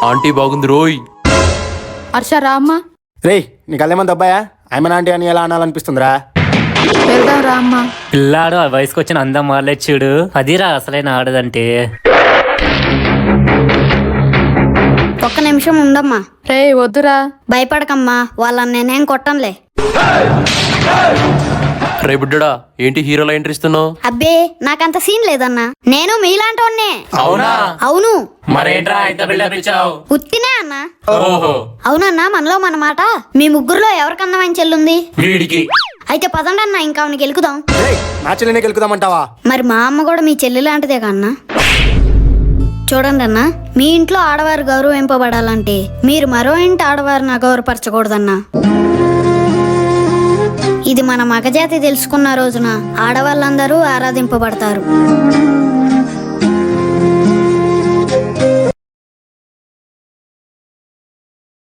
Aunty బాగుంది రోయ్. హర్ష రా అమ్మా. రే నీకు అల్లేమంది అబ్బాయా ఆయన ఆంటీ అని ఎలా అనాలనిపిస్తుందిరా? వెళ్దాం రా అమ్మా. పిల్లాడు ఆ వయసుకు వచ్చిన అందం మారలేదు చూడు, అదిరా అసలైన ఆడదంటే. ఒక్క నిమిషం ఉండమ్మా. రే వద్దురా. భయపడకమ్మా, వాళ్ళని నేనేం కొట్టంలే. రే బుడ్డడా, ఏంటి హీరోలా ఎంట్రీ ఇస్తున్నావు? అబ్బే నాకంత సీన్ లేదన్నా, నేను మీలాంటోన్నే. అవునా? అవును. మరేంట్రా ఇంత బిల్డప్ ఇచ్చావు? ఉత్తినే అన్నా. ఓహో. అవునన్నా, మనలో మన మాట. మీ ముగ్గురులో ఎవరికన్నమైన చెల్లుంది? వీడికి. అయితే పదండి అన్న, ఇంకా ఆమెను గెలుకుదాం. నా చెల్లినే గెలుకుదామంటావా? మరి మా అమ్మ కూడా మీ చెల్లి లాంటిదే కన్నా. చూడండి అన్న, మీ ఇంట్లో ఆడవారు గౌరవింపబడాలంటే మీరు మరో ఇంటి ఆడవారిని అగౌరవపరచకూడదన్నా. ఇది మన మగజాతి తెలుసుకున్న రోజున ఆడవాళ్ళందరూ ఆరాధింపబడతారు.